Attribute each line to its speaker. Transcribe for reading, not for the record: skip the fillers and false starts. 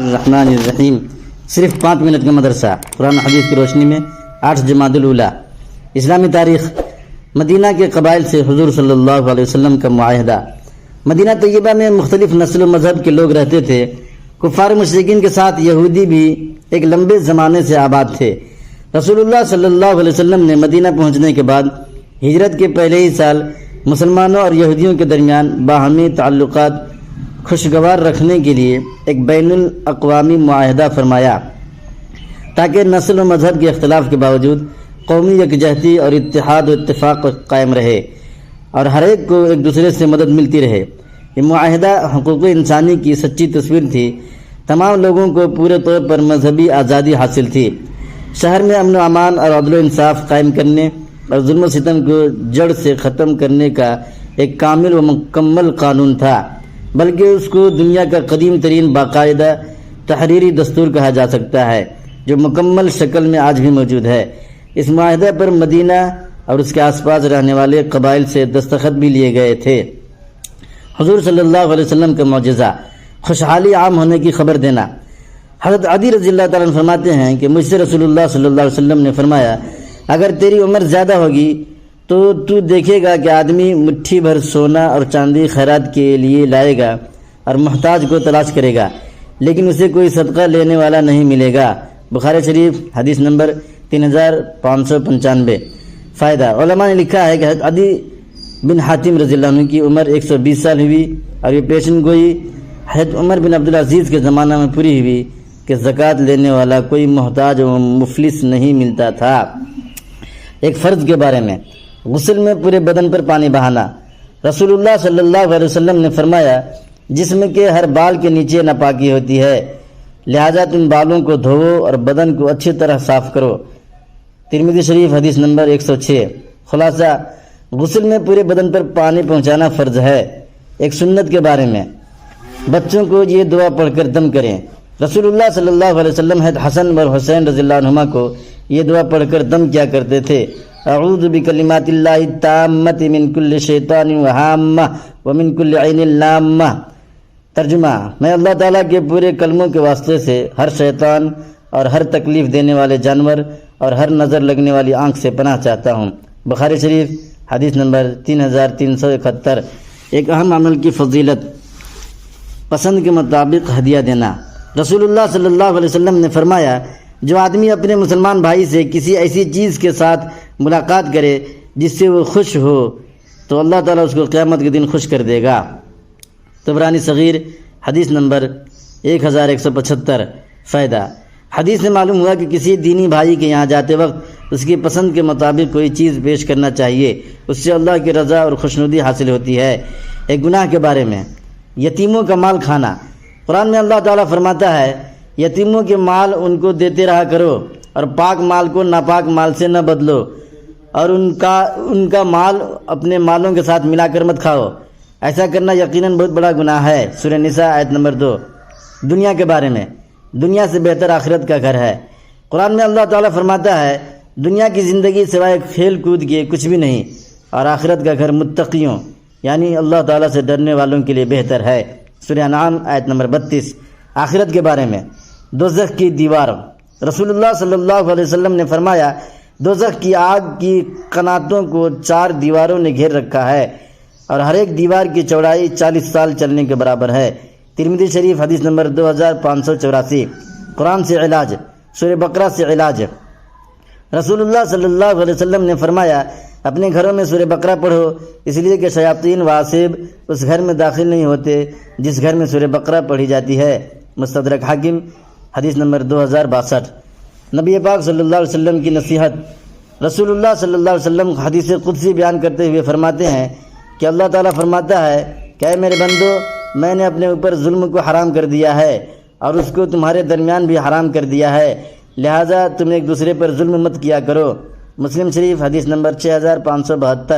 Speaker 1: الرحمن الرحیم۔ صرف 5 منٹ کا مدرسہ قرآن حدیث کی روشنی میں 8 جمادی الاولیٰ۔ اسلامی تاریخ۔ مدینہ کے قبائل سے حضور صلی اللہ علیہ وسلم کا معاہدہ۔ مدینہ طیبہ میں مختلف نسل و مذہب کے لوگ رہتے تھے۔ کفار مشرکین کے ساتھ یہودی بھی ایک لمبے زمانے سے آباد تھے۔ رسول اللہ صلی اللہ علیہ وسلم نے مدینہ پہنچنے کے بعد ہجرت کے پہلے ہی سال مسلمانوں اور یہودیوں کے درمیان باہمی تعلقات خوشگوار رکھنے کے لیے ایک بین الاقوامی معاہدہ فرمایا تاکہ نسل و مذہب کے اختلاف کے باوجود قومی یکجہتی اور اتحاد و اتفاق قائم رہے اور ہر ایک کو ایک دوسرے سے مدد ملتی رہے۔ یہ معاہدہ حقوق انسانی کی سچی تصویر تھی۔ تمام لوگوں کو پورے طور پر مذہبی آزادی حاصل تھی۔ شہر میں امن و امان اور عدل و انصاف قائم کرنے اور ظلم و ستم کو جڑ سے ختم کرنے کا ایک کامل و مکمل قانون تھا، بلکہ اس کو دنیا کا قدیم ترین باقاعدہ تحریری دستور کہا جا سکتا ہے، جو مکمل شکل میں آج بھی موجود ہے۔ اس معاہدے پر مدینہ اور اس کے آس پاس رہنے والے قبائل سے دستخط بھی لیے گئے تھے۔ حضور صلی اللہ علیہ وسلم کا معجزہ، خوشحالی عام ہونے کی خبر دینا۔ حضرت عدی رضی اللہ تعالیٰ عنہ فرماتے ہیں کہ مجھ سے رسول اللہ صلی اللہ علیہ وسلم نے فرمایا، اگر تیری عمر زیادہ ہوگی تو دیکھے گا کہ آدمی مٹھی بھر سونا اور چاندی خیرات کے لیے لائے گا اور محتاج کو تلاش کرے گا، لیکن اسے کوئی صدقہ لینے والا نہیں ملے گا۔ بخاری شریف حدیث نمبر 3595۔ فائدہ۔ علماء نے لکھا ہے کہ حضرت عدی بن حاتم رضی اللہ عنہ کی عمر 120 سال ہوئی اور یہ پیشن گوئی حضرت عمر بن عبدالعزیز کے زمانہ میں پوری ہوئی کہ زکوٰۃ لینے والا کوئی محتاج و مفلس نہیں ملتا تھا۔ ایک فرض کے بارے میں۔ غسل میں پورے بدن پر پانی بہانا۔ رسول اللہ صلی اللہ علیہ وسلم نے فرمایا، جسم کے ہر بال کے نیچے ناپاکی ہوتی ہے، لہذا تم بالوں کو دھوو اور بدن کو اچھی طرح صاف کرو۔ ترمذی شریف حدیث نمبر 106۔ خلاصہ، غسل میں پورے بدن پر پانی پہنچانا فرض ہے۔ ایک سنت کے بارے میں۔ بچوں کو یہ دعا پڑھ کر دم کریں۔ رسول اللہ صلی اللہ علیہ وسلم حضرت حسن اور حسین رضی اللہ عنہما کو یہ دعا پڑھ کر دم کیا کرتے تھے، اعوذ بکلمات اللہ التامۃ من کل شیطان وہامہ ومن کل عین لامہ۔ ترجمہ، میں اللہ تعالیٰ کے پورے کلموں کے واسطے سے ہر شیطان اور ہر تکلیف دینے والے جانور اور ہر نظر لگنے والی آنکھ سے پناہ چاہتا ہوں۔ بخاری شریف حدیث نمبر 3371۔ ایک اہم عمل کی فضیلت، پسند کے مطابق ہدیہ دینا۔ رسول اللہ صلی اللہ علیہ وسلم نے فرمایا، جو آدمی اپنے مسلمان بھائی سے کسی ایسی چیز کے ساتھ ملاقات کرے جس سے وہ خوش ہو تو اللہ تعالیٰ اس کو قیامت کے دن خوش کر دے گا۔ طبرانی صغیر حدیث نمبر 1175۔ فائدہ۔ حدیث سے معلوم ہوا کہ کسی دینی بھائی کے یہاں جاتے وقت اس کی پسند کے مطابق کوئی چیز پیش کرنا چاہیے، اس سے اللہ کی رضا اور خوشنودی حاصل ہوتی ہے۔ ایک گناہ کے بارے میں۔ یتیموں کا مال کھانا۔ قرآن میں اللہ تعالیٰ فرماتا ہے، یتیموں کے مال ان کو دیتے رہا کرو اور پاک مال کو ناپاک مال سے نہ بدلو، اور ان کا مال اپنے مالوں کے ساتھ ملا کر مت کھاؤ، ایسا کرنا یقیناً بہت بڑا گناہ ہے۔ سورہ نساء آیت نمبر 2۔ دنیا کے بارے میں۔ دنیا سے بہتر آخرت کا گھر ہے۔ قرآن میں اللہ تعالیٰ فرماتا ہے، دنیا کی زندگی سوائے کھیل کود کے کچھ بھی نہیں، اور آخرت کا گھر متقیوں یعنی اللہ تعالیٰ سے ڈرنے والوں کے لیے بہتر ہے۔ سورہ انعام آیت نمبر 32۔ آخرت کے بارے میں۔ دوزخ کی دیوار۔ رسول اللہ صلی اللہ علیہ وسلم نے فرمایا، دوزخ کی آگ کی قناتوں کو 4 دیواروں نے گھیر رکھا ہے اور ہر ایک دیوار کی چوڑائی 40 سال چلنے کے برابر ہے۔ ترمذی شریف حدیث نمبر 2584۔ قرآن سے علاج۔ سورہ بقرہ سے علاج۔ رسول اللہ صلی اللہ علیہ وسلم نے فرمایا، اپنے گھروں میں سورہ بقرہ پڑھو، اس لیے کہ شیاطین و عصیب اس گھر میں داخل نہیں ہوتے جس گھر میں سورہ بقرہ پڑھی جاتی ہے۔ مستدرک حاکم حدیث نمبر 2062۔ نبی پاک صلی اللہ علیہ وسلم کی نصیحت۔ رسول اللہ صلی اللہ علیہ وسلم حدیث قدسی بیان کرتے ہوئے فرماتے ہیں کہ اللہ تعالیٰ فرماتا ہے کہ اے میرے بندو، میں نے اپنے اوپر ظلم کو حرام کر دیا ہے اور اس کو تمہارے درمیان بھی حرام کر دیا ہے، لہذا تم ایک دوسرے پر ظلم مت کیا کرو۔ مسلم شریف حدیث نمبر 6572۔